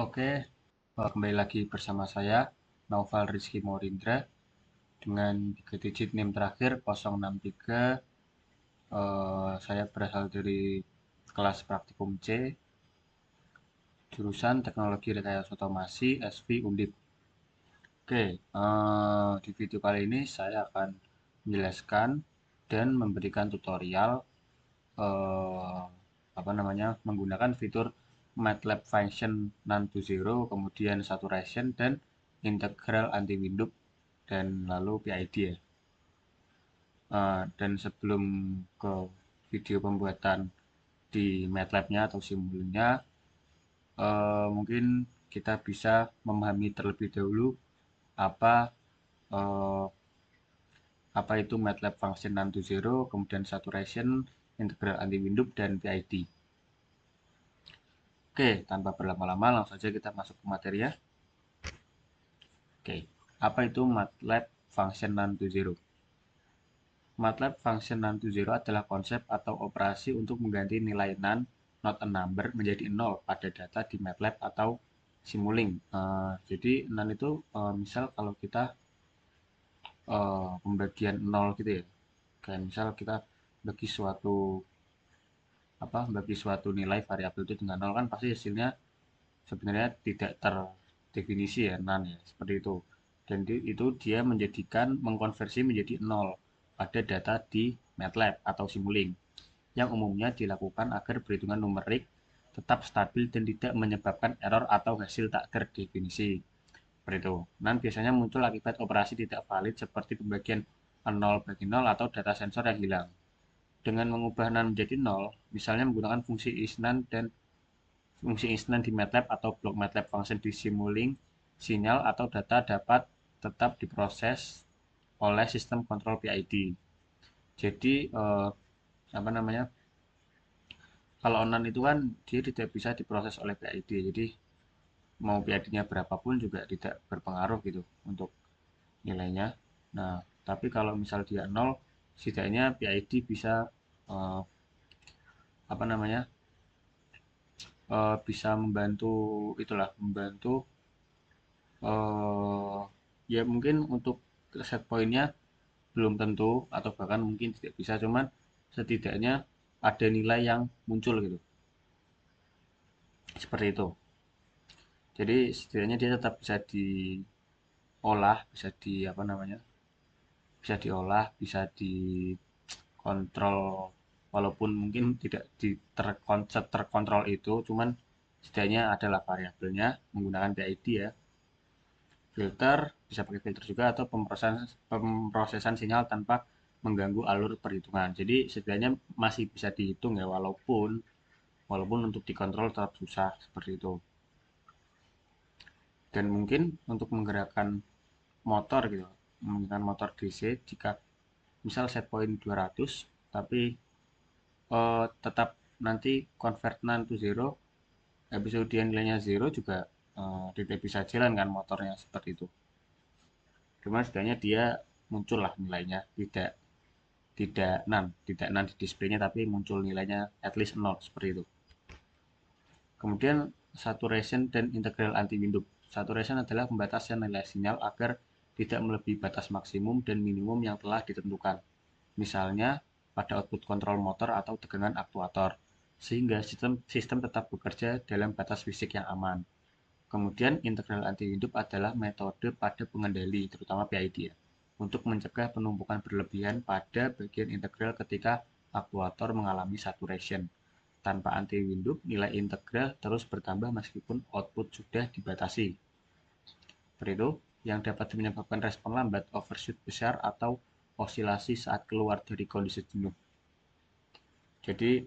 Oke, kembali lagi bersama saya, Naufal Rizky Maurindra, dengan 3 digit NIM terakhir 063. Saya berasal dari kelas praktikum C, jurusan Teknologi Rekayasa Otomasi, SV Undip. Oke, di video kali ini saya akan menjelaskan dan memberikan tutorial eh, menggunakan fitur MATLAB Function None to Zero, kemudian Saturation dan Integral Anti-Windup dan lalu PID ya. Dan sebelum ke video pembuatan di MATLAB-nya atau simulingnya, mungkin kita bisa memahami terlebih dahulu apa eh, apa itu MATLAB Function None to Zero, kemudian Saturation, Integral Anti-Windup dan PID. Oke, tanpa berlama-lama langsung saja kita masuk ke materi ya. Oke, apa itu MATLAB Function None to Zero? MATLAB Function None to Zero adalah konsep atau operasi untuk mengganti nilai none, not a number, menjadi 0 pada data di MATLAB atau Simulink. Jadi none itu misal kalau kita pembagian 0 gitu ya. Kayak misal kita bagi suatu nilai variabel itu dengan 0 kan pasti hasilnya sebenarnya tidak terdefinisi ya, none ya, seperti itu. Dan itu dia mengkonversi menjadi 0 pada data di MATLAB atau Simulink yang umumnya dilakukan agar perhitungan numerik tetap stabil dan tidak menyebabkan error atau hasil tak terdefinisi. Seperti itu. Dan biasanya muncul akibat operasi tidak valid seperti pembagian 0 bagi 0 atau data sensor yang hilang. Dengan mengubah none menjadi 0, misalnya menggunakan fungsi isNone dan fungsi instan di MATLAB atau blok MATLAB function di Simulink, sinyal atau data dapat tetap diproses oleh sistem kontrol PID. Jadi apa namanya? Kalau non itu kan dia tidak bisa diproses oleh PID. Jadi mau PID-nya berapapun juga tidak berpengaruh gitu untuk nilainya. Nah, tapi kalau misal dia 0, setidaknya PID bisa eh, apa namanya? Bisa membantu membantu eh ya mungkin untuk set poinnya belum tentu atau bahkan mungkin tidak bisa, cuman setidaknya ada nilai yang muncul gitu, seperti itu. Jadi setidaknya dia tetap bisa diolah, bisa di apa namanya, bisa diolah, bisa dikontrol, walaupun mungkin tidak terkontrol itu, cuman setidaknya adalah variabelnya menggunakan PID ya. Filter, bisa pakai filter juga, atau pemrosesan sinyal tanpa mengganggu alur perhitungan. Jadi setidaknya masih bisa dihitung ya, walaupun untuk dikontrol tetap susah seperti itu. Dan mungkin untuk menggerakkan motor gitu, menggunakan motor DC, jika misal set point 200 tapi tetap nanti convert none to zero, episode dia nilainya zero juga tidak bisa jalan kan motornya, seperti itu. Cuma setidaknya dia muncul lah nilainya, tidak nan di displaynya, tapi muncul nilainya at least 0 seperti itu. Kemudian saturation dan integral anti windup. Saturation adalah pembatasan nilai sinyal agar tidak melebihi batas maksimum dan minimum yang telah ditentukan, misalnya pada output kontrol motor atau tegangan aktuator, sehingga sistem tetap bekerja dalam batas fisik yang aman. Kemudian integral anti windup adalah metode pada pengendali, terutama PID ya, untuk mencegah penumpukan berlebihan pada bagian integral ketika aktuator mengalami saturation. Tanpa anti windup, nilai integral terus bertambah meskipun output sudah dibatasi. Seperti itu, yang dapat menyebabkan respon lambat, overshoot besar, atau osilasi saat keluar dari kondisi jenuh. Jadi,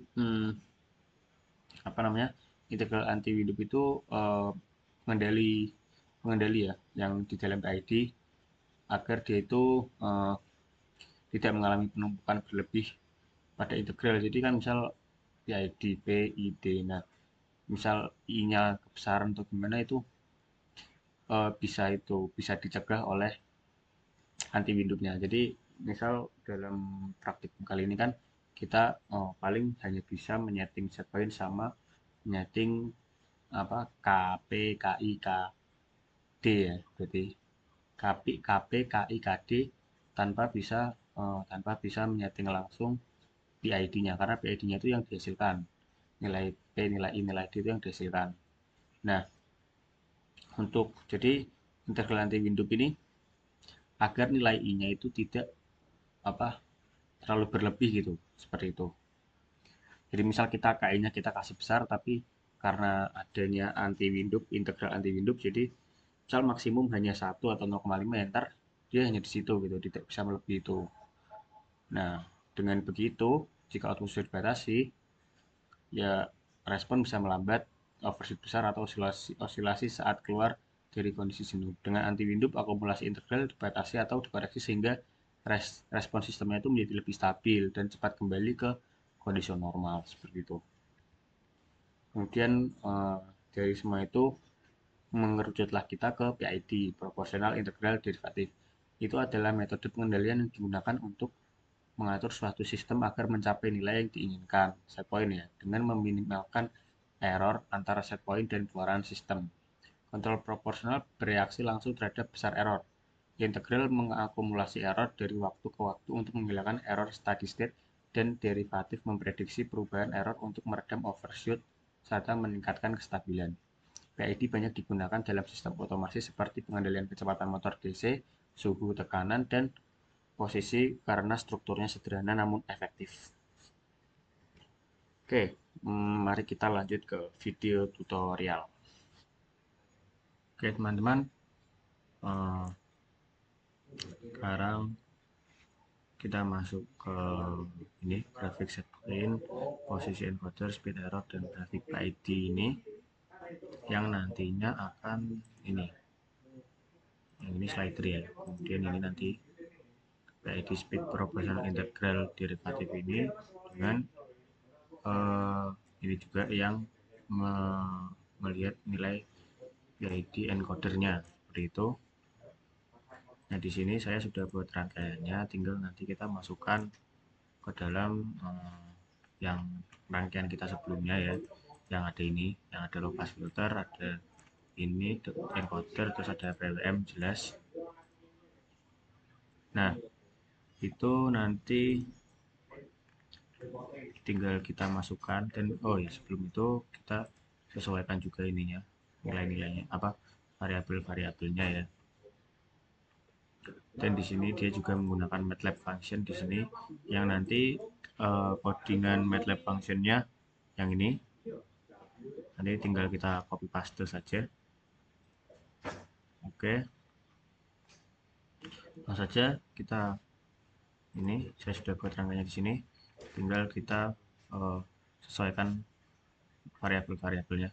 apa namanya, integral anti windup itu mengendali pengendali ya, yang di dalam PID agar dia itu tidak mengalami penumpukan berlebih pada integral. Jadi kan misal PID, P, I, D, nah misal I-nya kebesaran atau gimana itu bisa dicegah oleh anti windupnya. Jadi misal dalam praktik kali ini kan kita paling hanya bisa menyeting set point sama menyeting apa KP, KI, KD ya, berarti KP, KI, KD tanpa bisa menyeting langsung PID-nya, karena PID-nya itu yang dihasilkan, nilai P, nilai I, nilai D itu yang dihasilkan. Nah, jadi integral anti windup ini agar nilai I-nya itu tidak apa terlalu berlebih gitu, seperti itu. Jadi misal kita KI-nya kita kasih besar, tapi karena adanya anti windup, integral anti windup, jadi misal maksimum hanya 1 atau 0,5 ya, ntar dia hanya di situ gitu, tidak bisa melebihi itu. Nah, dengan begitu, jika output sudah dibatasi, ya respon bisa melambat, overshoot besar atau osilasi saat keluar dari kondisi jenuh. Dengan anti windup, akumulasi integral dibatasi atau dikoreksi sehingga respon sistemnya itu menjadi lebih stabil dan cepat kembali ke kondisi normal, seperti itu. Kemudian dari semua itu mengerucutlah kita ke PID, proporsional integral derivatif. Itu adalah metode pengendalian yang digunakan untuk mengatur suatu sistem agar mencapai nilai yang diinginkan, set point ya, dengan meminimalkan error antara set point dan keluaran sistem. Kontrol proporsional bereaksi langsung terhadap besar error. Integral mengakumulasi error dari waktu ke waktu untuk menghilangkan error steady state, dan derivatif memprediksi perubahan error untuk meredam overshoot serta meningkatkan kestabilan. PID banyak digunakan dalam sistem otomasi seperti pengendalian kecepatan motor DC, suhu tekanan, dan posisi karena strukturnya sederhana namun efektif. Oke, mari kita lanjut ke video tutorial. Oke teman-teman, sekarang kita masuk ke ini grafik set point, posisi encoder, speed error, dan grafik PID ini yang nantinya akan ini, yang ini slider ya. Kemudian ini nanti PID speed proportional integral derivatif ini dengan ini juga yang melihat nilai PID encodernya, seperti itu. Nah, di sini saya sudah buat rangkaiannya, tinggal nanti kita masukkan ke dalam yang rangkaian kita sebelumnya ya, yang ada ini, yang ada low pass filter, ada ini encoder, terus ada PWM jelas. Nah, itu nanti tinggal kita masukkan, dan oh ya sebelum itu kita sesuaikan juga ininya, nilai-nilainya apa, variabel-variabelnya ya. Dan di sini dia juga menggunakan MATLAB function di sini, yang nanti codingan MATLAB functionnya yang ini nanti tinggal kita copy paste saja. Oke, langsung saja kita ini, saya sudah buat rangkaiannya di sini, tinggal kita sesuaikan variabel-variabelnya.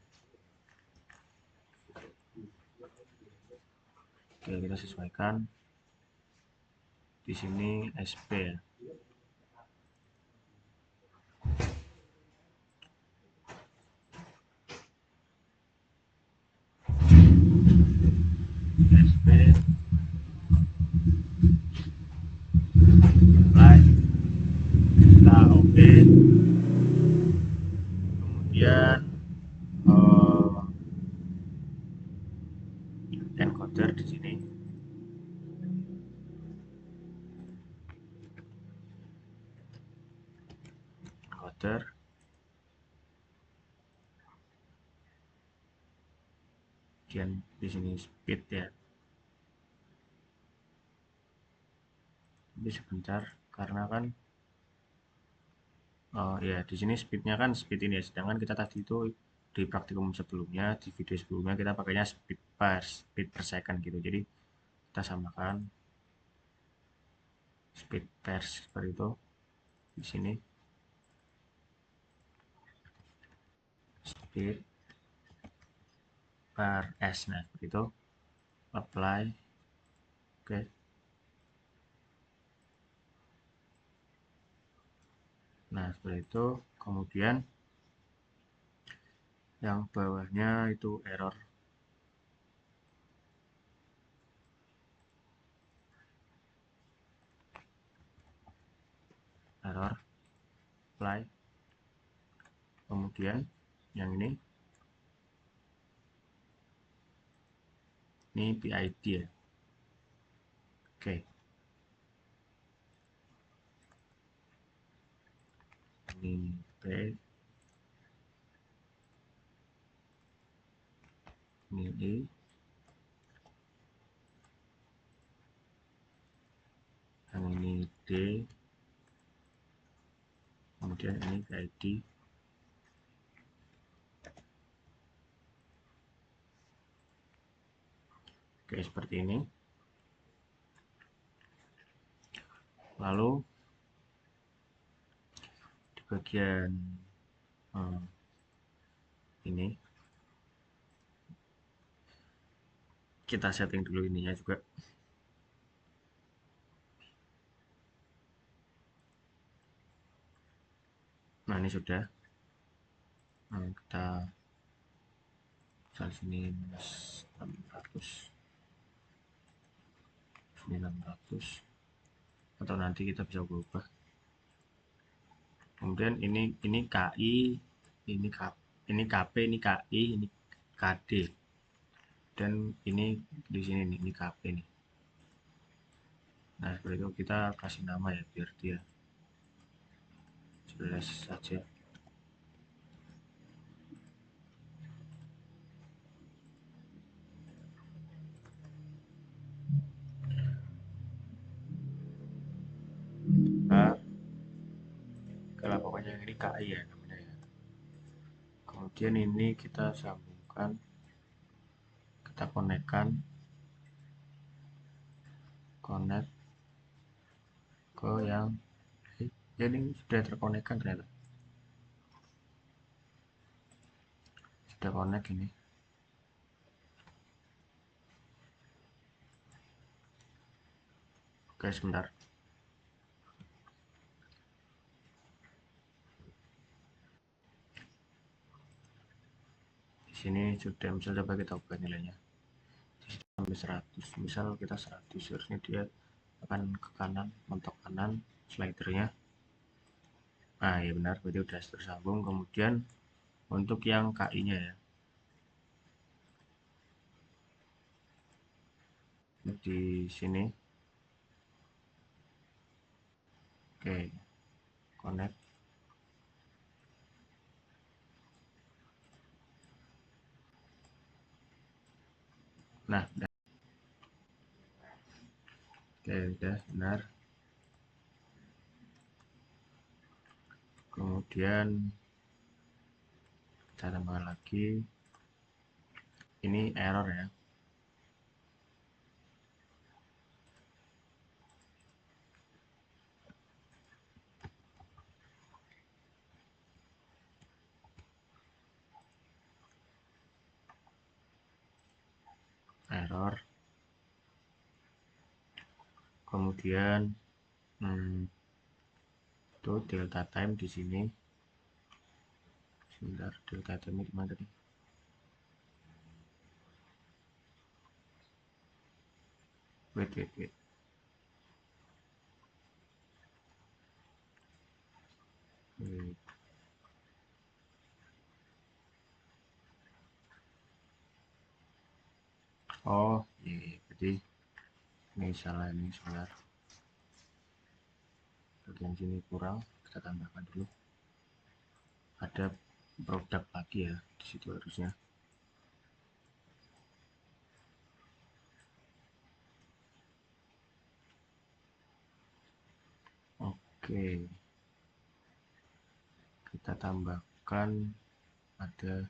Oke, kita sesuaikan di sini SP ya. SP apply, kita oke, kemudian encoder di sini encoder, kemudian di sini speed ya. Ini sebentar karena kan ya di sini speednya kan speed ini ya, sedangkan kita tadi itu di praktikum sebelumnya, di video sebelumnya kita pakainya speed per second gitu, jadi kita samakan speed per seperti itu. Di sini speed per s, nah seperti itu, apply. Oke, nah seperti itu. Kemudian yang bawahnya itu error, apply. Kemudian yang ini Ini PID ya. Oke. Ini P, ini E, yang ini D, kemudian ini PID. Oke, seperti ini. Lalu di bagian ini kita setting dulu ininya juga. Nah, ini sudah. Nah, kita misal sini minus 600, sini 600, atau nanti kita bisa berubah. Kemudian ini KI, ini KP, ini KI, ini KD, dan ini di sini nih, ini KP nih. Nah, seperti itu kita kasih nama ya biar dia jelas saja. Nah, kalau pokoknya ini KI ya namanya ya. Kemudian ini kita sambungkan, kita konekkan, connect ke yang ya ini sudah terkonekkan ternyata, sudah connect ini. Oke, sebentar. Di sini sudah, misal coba kita ubah nilainya sampai 100, misal kita 100, harusnya dia akan ke kanan, mentok kanan slidernya. Nah ya benar, berarti udah tersambung. Kemudian untuk yang KI nya ya, di sini. Oke, connect. Nah oke, udah benar. Kemudian kita tambahkan lagi, ini error ya, error. Kemudian itu delta time di sini. Sebentar, delta time gimana tadi? Wait. Wait. Oh iya, berarti ini salah, ini sebentar, bagian sini kurang, kita tambahkan dulu. Ada produk lagi ya di situ harusnya. Oke, kita tambahkan, ada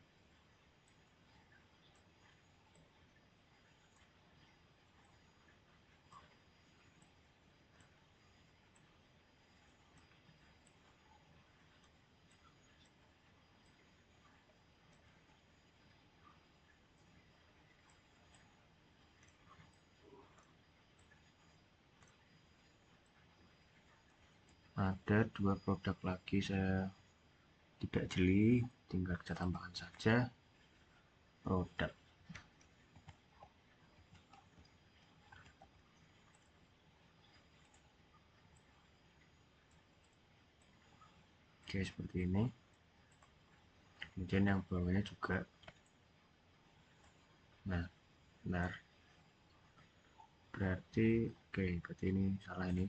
dua produk lagi, saya tidak jeli, tinggal kita tambahkan saja produk. Oke, seperti ini. Kemudian yang bawahnya juga. Nah benar, berarti oke, berarti ini salah, ini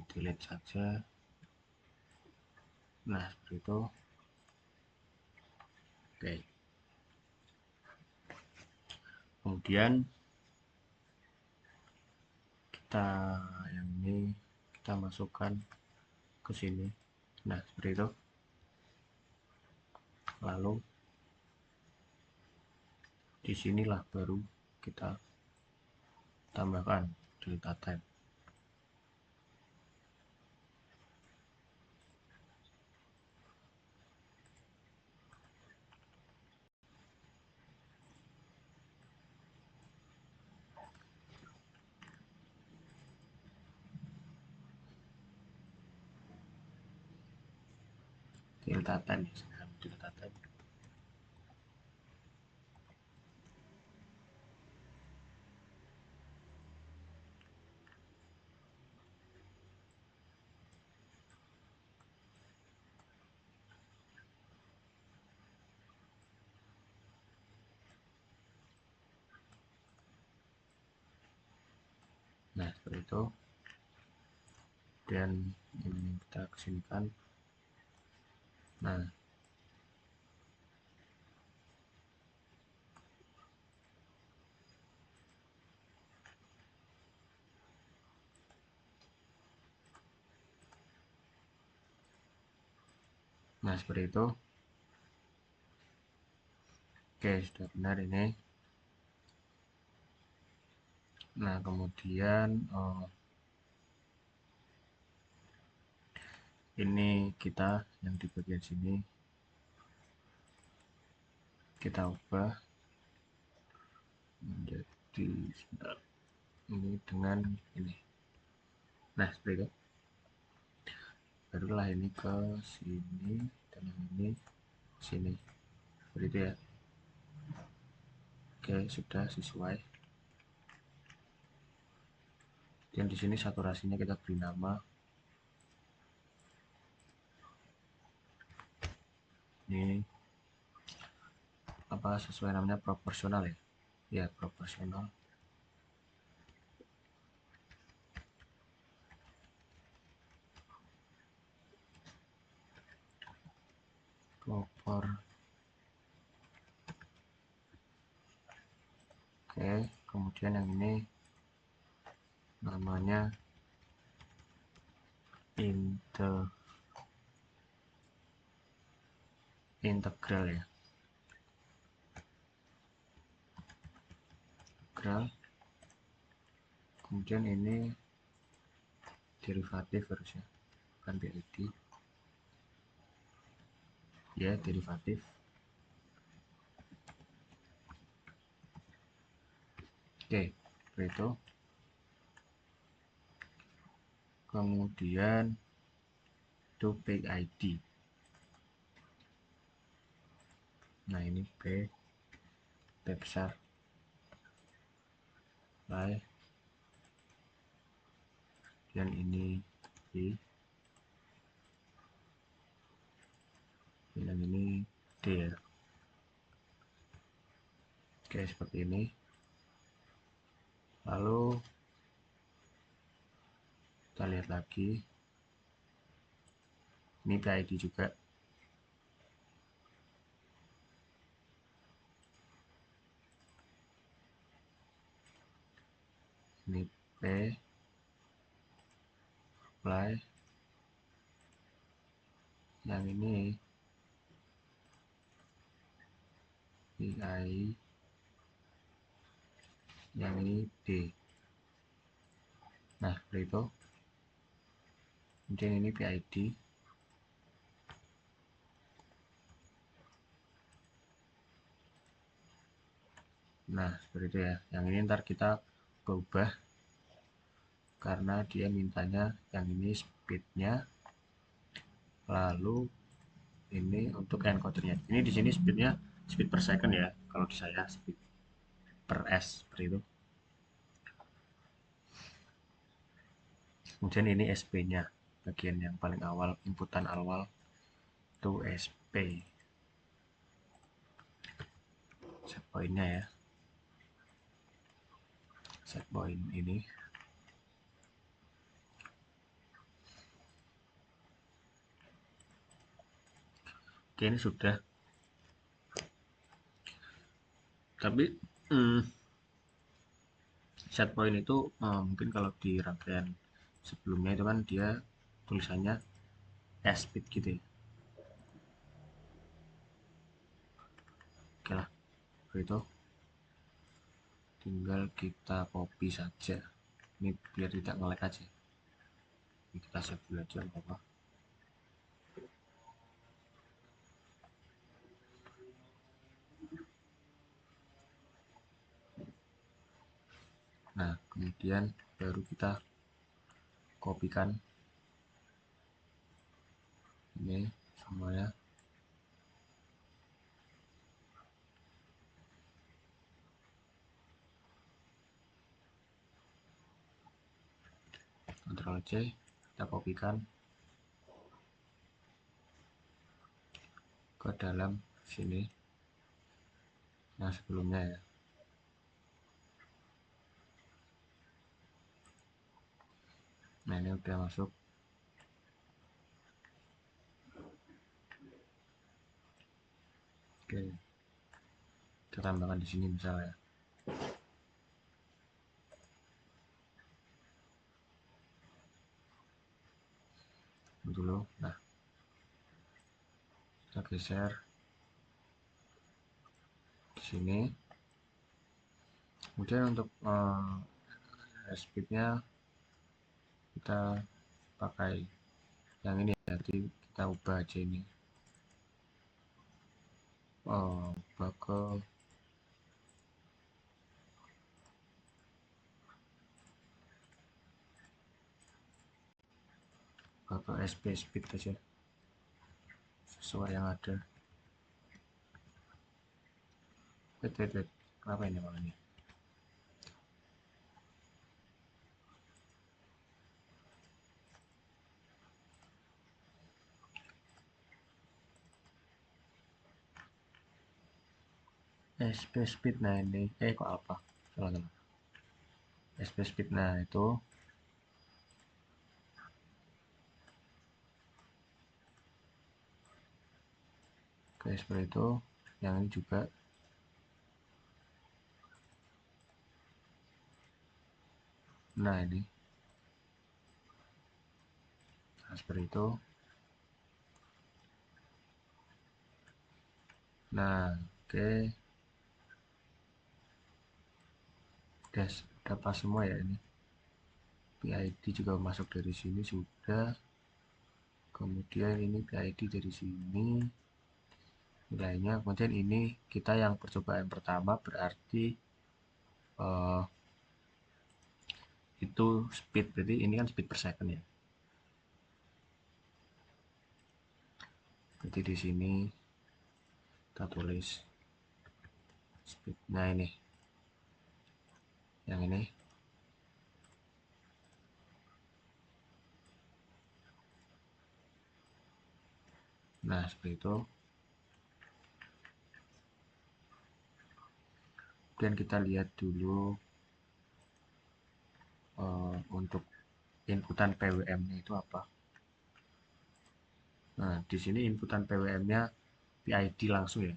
delete saja. Nah seperti itu. Oke, kemudian kita yang ini kita masukkan ke sini. Nah seperti itu. Lalu disinilah baru kita tambahkan delta type. Delta type, delta type. Nah seperti itu. Dan ini kita kesinikan. Nah seperti itu. Oke, sudah benar ini. Nah kemudian ini kita yang di bagian sini kita ubah menjadi ini dengan ini. Nah seperti itu. Barulah ini ke sini dan yang ini sini, seperti itu ya. Oke, sudah sesuai. Dan di sini saturasinya kita beri nama ini apa, sesuai namanya proporsional ya. Ya, proporsional. Oke, kemudian yang ini namanya integral ya. Integral. Kemudian ini derivatif harusnya, bukan PID. Ya, derivatif. Oke, itu. Kemudian itu PID. Nah ini B besar, Y, dan ini B, dan ini D ya. Oke, seperti ini. Lalu kita lihat lagi, ini PID juga. Ini P, Y, yang ini PI, yang ini D. Nah seperti itu. Kemudian ini PID. Nah seperti itu ya. Yang ini ntar kita ubah karena dia mintanya yang ini speednya, lalu ini untuk encodernya. Ini di sini speednya speed per second ya, kalau di saya speed per s, seperti itu. Kemudian ini SP-nya, bagian yang paling awal, inputan awal itu SP. Set pointnya ya, set point ini. Oke, ini sudah. Tapi set point itu mungkin kalau di rangkaian sebelumnya itu kan dia tulisannya speed gitu ya. Oke lah, itu tinggal kita copy saja. Ini biar tidak nge-lag aja. Ini kita save dulu aja, apa-apa. Nah, kemudian baru kita kopikan ini semuanya. Ctrl C, kita kopikan ke dalam sini yang sebelumnya ya. Nah, ini udah masuk. Oke, kita tambahkan di sini misalnya. Dulu, nah kita geser di sini. Kemudian untuk speednya kita pakai yang ini, jadi kita ubah aja ini. Ubah ke SP speed aja sesuai yang ada. Wait, kenapa ini malah ini? SP speed, nah ini kok apa? Salah. SP speed, nah itu oke, seperti itu. Yang ini juga. Nah ini, nah, seperti itu. Nah, oke, udah pas semua ya ini. PID juga masuk dari sini sudah. Kemudian ini PID dari sini nilainya. Kemudian ini kita yang percobaan pertama, berarti itu speed, berarti ini kan speed per second ya. Berarti di sini kita tulis speed. Nah ini, yang ini. Nah seperti itu. Kemudian kita lihat dulu untuk inputan PWM-nya itu apa. Nah di sini inputan PWM-nya PID langsung ya.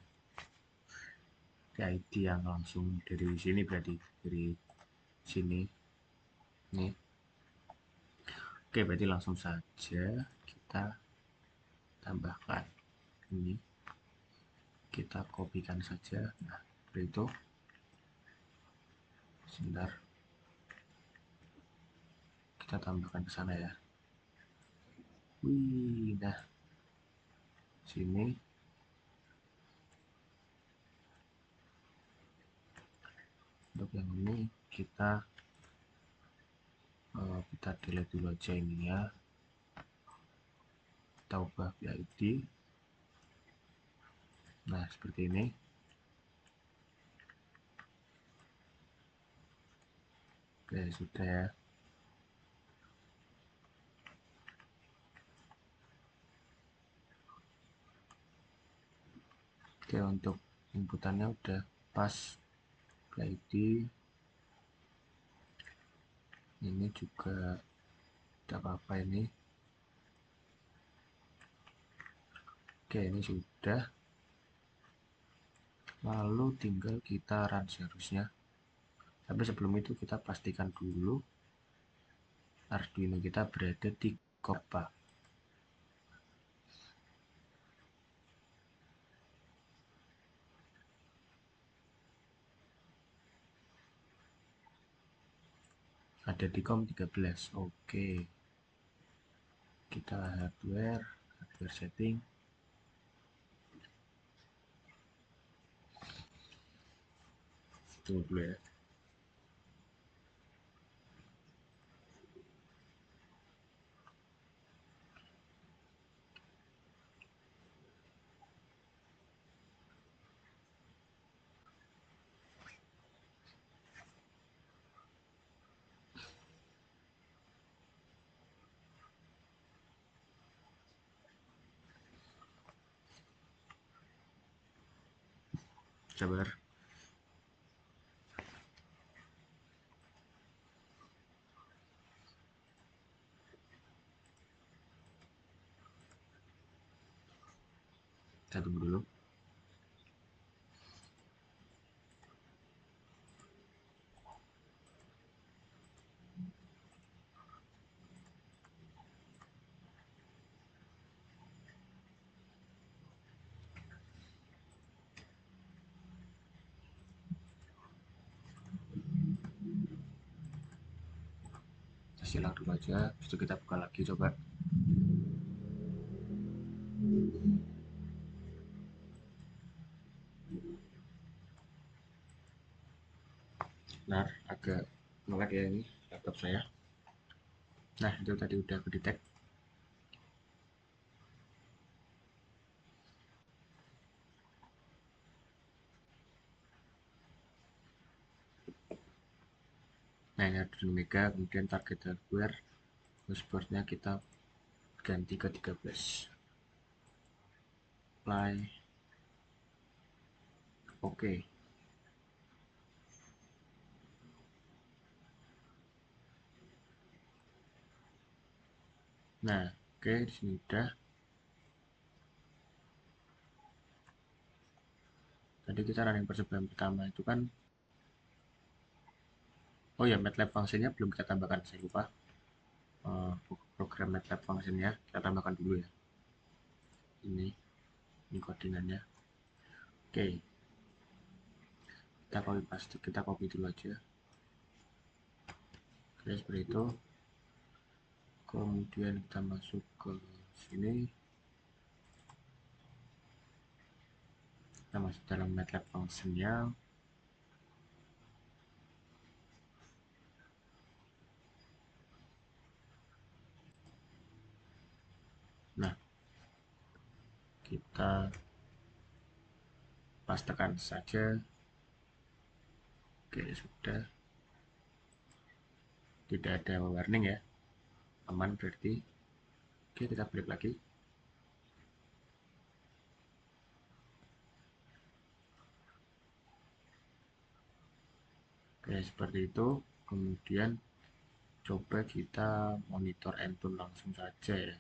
PID yang langsung dari sini, berarti dari sini. Nih. Oke, berarti langsung saja kita tambahkan ini. Kita kopikan saja. Nah, seperti itu. Sebentar. Kita tambahkan ke sana ya. Wih, nah. Sini. Untuk yang ini kita delete dulu aja ini ya. Kita ubah PID. Nah, seperti ini. Oke, sudah ya. Oke, untuk inputannya udah pas PID. Ini juga tidak apa-apa ini. Oke, ini sudah. Lalu tinggal kita run seharusnya. Tapi sebelum itu kita pastikan dulu Arduino kita berada di Copa. Ada di COM13. Oke. Kita hardware setting. Tunggu dulu ya. Sabar. Kita tunggu dulu. Silang dulu aja. Terus kita buka lagi coba. Nah, agak ngelag ya ini laptop saya. Nah, itu tadi udah aku detect. Nah, ini Arduino Mega, kemudian target hardware, dashboardnya kita ganti ke 13. Apply. Oke. Nah, oke, di sini udah. Tadi kita running percobaan pertama itu kan, oh ya, MATLAB functionnya belum kita tambahkan, saya lupa. Program MATLAB functionnya kita tambahkan dulu ya. Ini koordinatnya. Oke, kita copy dulu aja. Oke, seperti itu. Kemudian kita masuk ke sini. Kita masuk dalam MATLAB functionnya. Nah, kita pastekan saja. Oke, sudah. Tidak ada warning ya. Aman berarti. Oke, kita balik lagi. Oke, seperti itu. Kemudian coba kita monitor Entune langsung saja ya.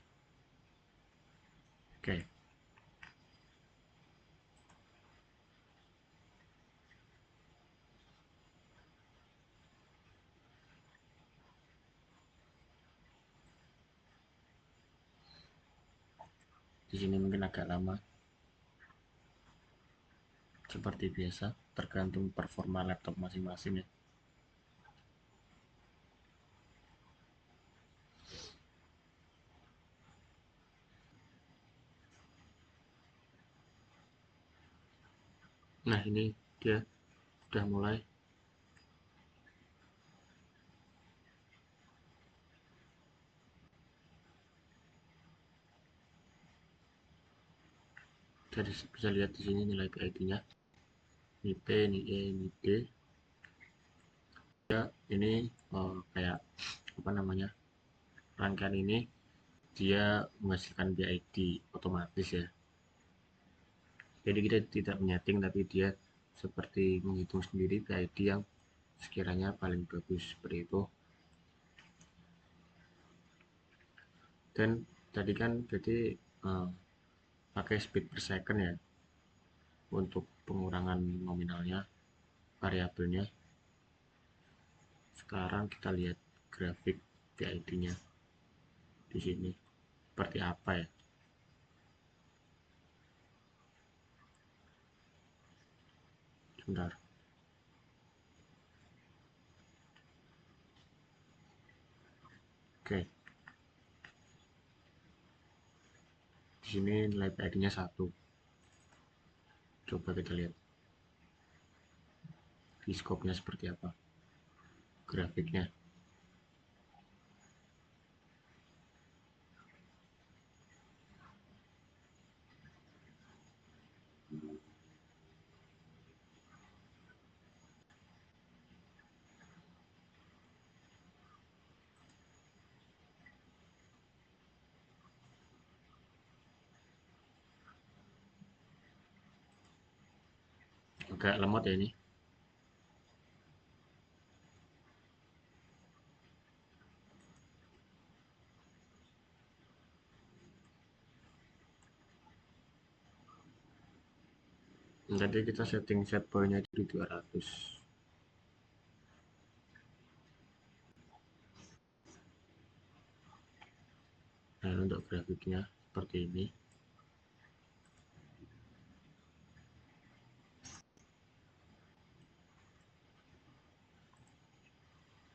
Oke. Di sini mungkin agak lama. Seperti biasa, tergantung performa laptop masing-masing ya. Nah, ini dia sudah mulai. Jadi bisa lihat di sini nilai PID-nya. Ini P, ini E, ini D. Ya, ini kayak apa namanya? Rangkaian ini dia menghasilkan PID otomatis ya. Jadi kita tidak menyeting, tapi dia seperti menghitung sendiri PID yang sekiranya paling bagus seperti itu. Dan tadi kan berarti eh, pakai speed per second ya untuk pengurangan nominalnya, variabelnya. Sekarang kita lihat grafik PID-nya di sini seperti apa ya. Sebentar. Oke, di sini nilai PID-nya 1. Coba kita lihat di scope-nya seperti apa grafiknya. Agak lemot ya ini. Tadi kita setting set point-nya di 200. Nah, untuk grafiknya seperti ini.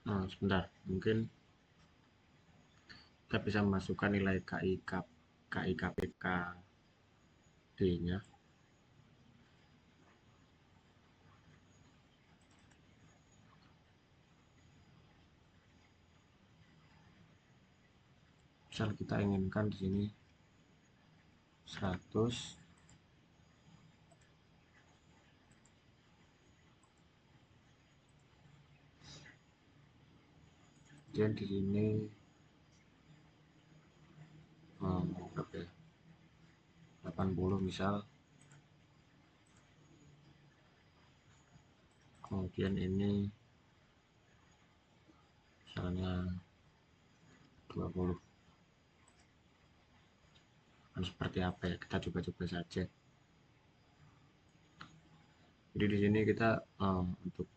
Nah, sebentar, mungkin kita bisa memasukkan nilai KIKPKD-nya. Misal kita inginkan di sini 100, dan di sini berapa ya? 80 misal. Kemudian ini misalnya 20. Dan seperti apa ya? Kita coba-coba saja. Jadi di sini kita untuk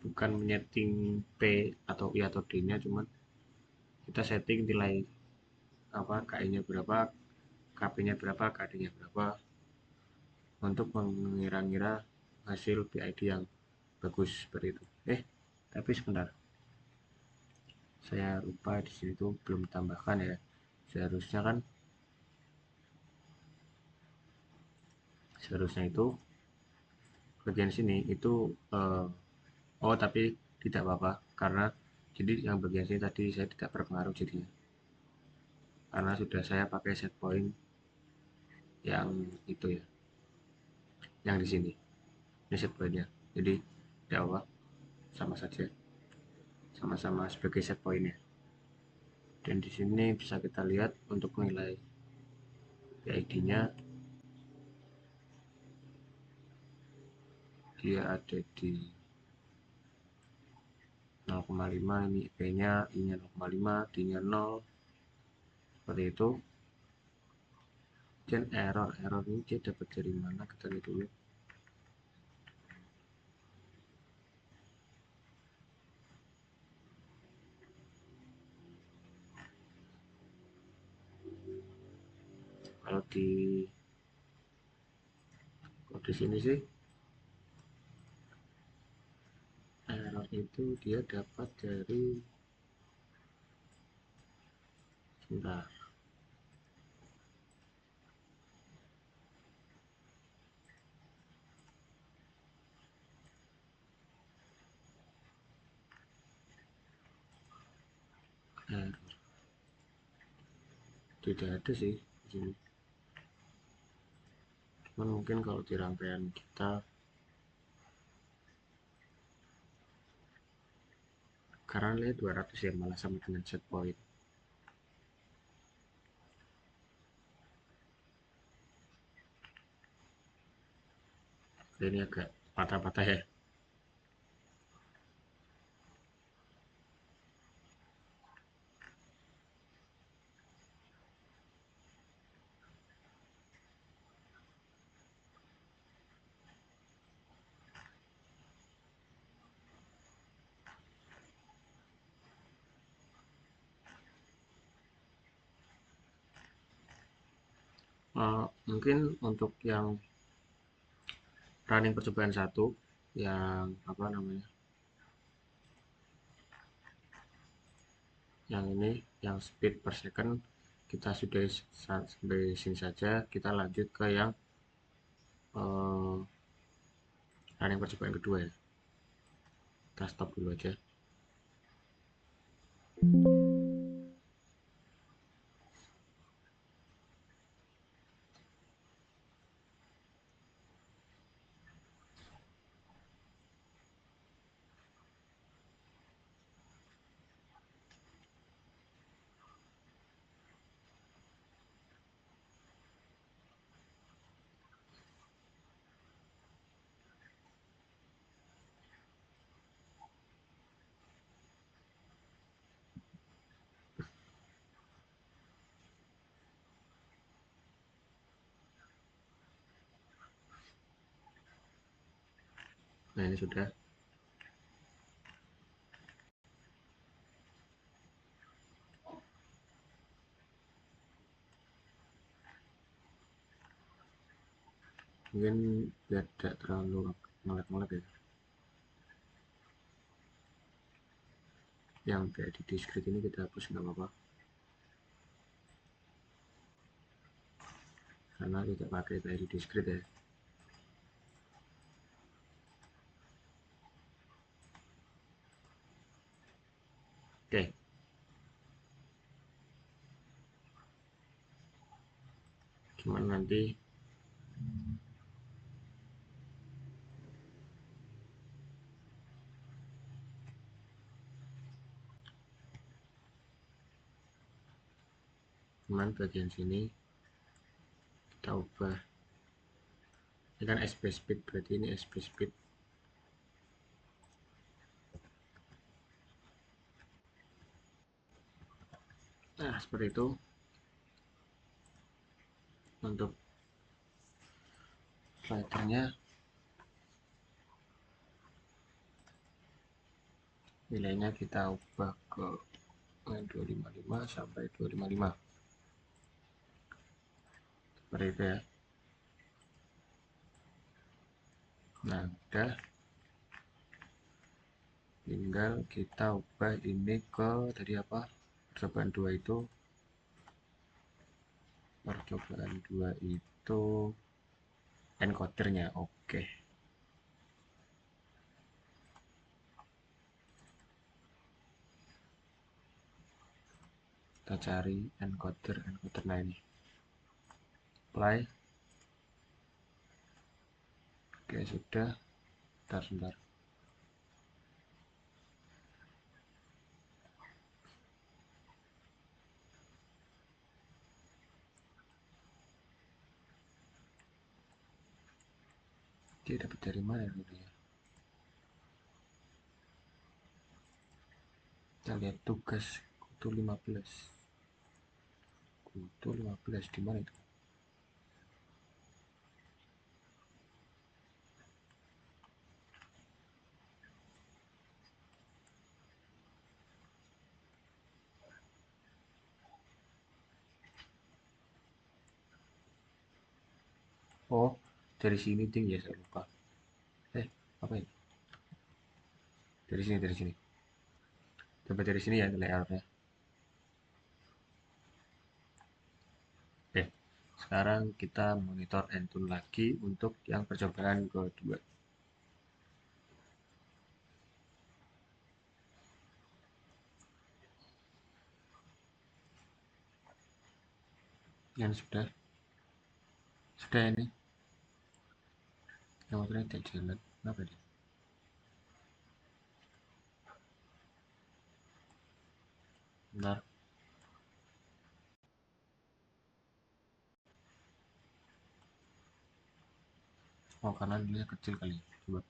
bukan menyeting P atau I atau D-nya, cuman kita setting nilai apa KI-nya berapa, KP-nya berapa, KD-nya berapa untuk mengira-ngira hasil PID yang bagus seperti itu. Tapi sebentar, saya lupa di sini tuh belum tambahkan ya. Seharusnya itu bagian sini itu tapi tidak apa-apa karena jadi yang bagian sini tadi saya tidak berpengaruh jadinya karena sudah saya pakai set point yang itu ya, yang di sini ini set pointnya, jadi tidak apa, sama saja, sama-sama sebagai set pointnya. Dan di sini bisa kita lihat untuk nilai PID-nya dia ada di 0,5, ini P-nya, I-nya 0,5, D-nya 0, seperti itu. Dan error ini dia dapat dari mana, kita lihat dulu. Kalau di sini sih error itu dia dapat dari, sebentar, error tidak ada sih di sini. Cuman mungkin kalau di rangkaian kita karena nilai 200 ya malah sama dengan set point. Ini agak patah-patah ya. Mungkin untuk yang running percobaan satu, yang apa namanya, yang ini, yang speed per second, kita sudah sampai sini saja. Kita lanjut ke yang eh, running percobaan kedua ya. Kita stop dulu aja. Nah ini sudah. Mungkin biar tidak terlalu ngelek-ngelek ya. Yang kayak di discrete ini kita hapus nggak apa-apa, karena tidak pakai kayak di discrete ya. Oke, cuman nanti bagian sini kita ubah. Ini kan SP speed, berarti ini SP speed. Nah seperti itu. Untuk slidernya nilainya kita ubah ke 255 sampai 255 seperti itu ya. Nah udah, tinggal kita ubah ini ke tadi apa, percobaan 2 itu, encodernya. Oke, kita cari encoder. Nah ini apply. Oke sudah. Sebentar. Dia dapat dari mana dulu ya? Kita lihat tugas kutu 15. Kutu 15 di mana itu? Oh, dari sini ding ya, saya lupa. Apa ini? Dari sini. Coba dari sini ya layoutnya. Oke, sekarang kita monitor Entune lagi untuk yang percobaan kedua. Yang sudah ini. Yang motornya tidak jalan. Kenapa dia? Bentar. Oh, karena dia kecil kali. Coba.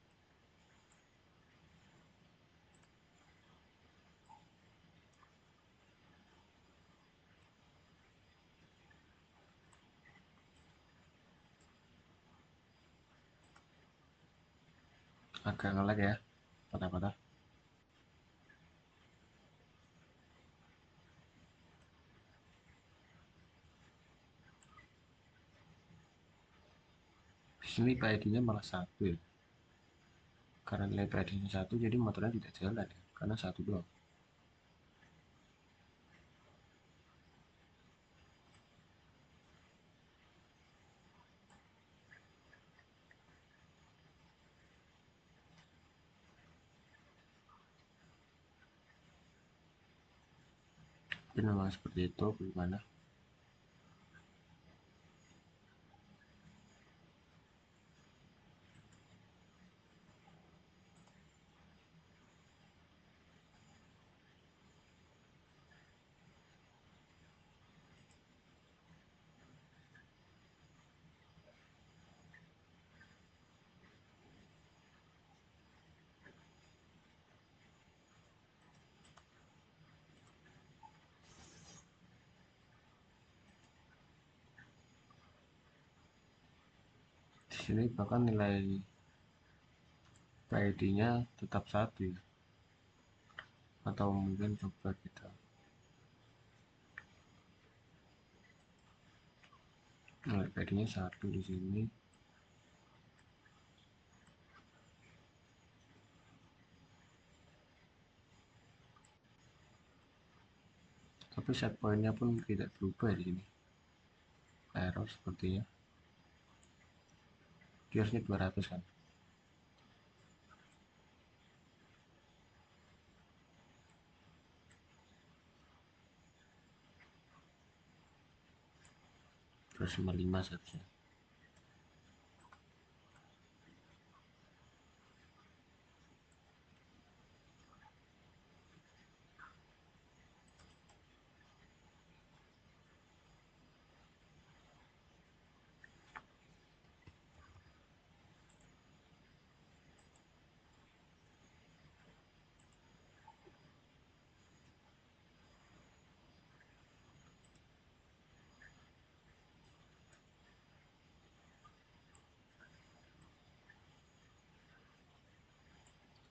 Agak ngelag ya. Patah-patah. sini PID-nya malah 1 ya. Karena nilai PID-nya 1, jadi motornya tidak jalan ya, karena 1 doang. Mungkin memang seperti itu, bagaimana? Di sini bahkan nilai PID-nya tetap 1 ya. Atau mungkin coba kita nilai PID-nya 1 di sini. Tapi set point-nya pun tidak berubah di sini. Error sepertinya. Dia harusnya 200 kan. Terus 55 seharusnya.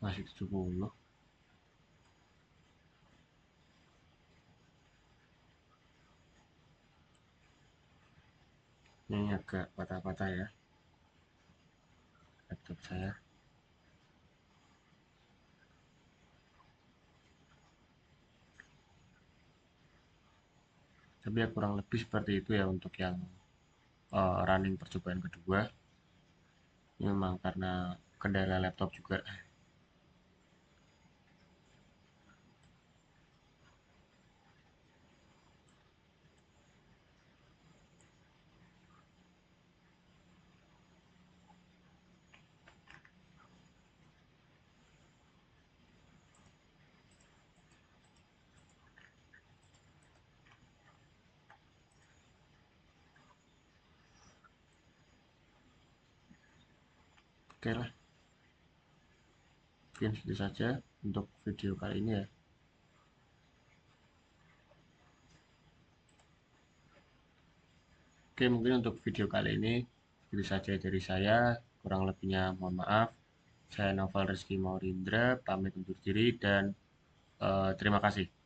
Masih 70. Ini agak patah-patah ya laptop saya. Tapi ya kurang lebih seperti itu ya untuk yang running percobaan kedua. Ini memang karena kendala laptop juga. Oke lah, mungkin segitu saja untuk video kali ini ya. Oke, mungkin untuk video kali ini segitu saja dari saya. Kurang lebihnya mohon maaf. Saya Noval Rizky Maurindra, pamit undur diri dan terima kasih.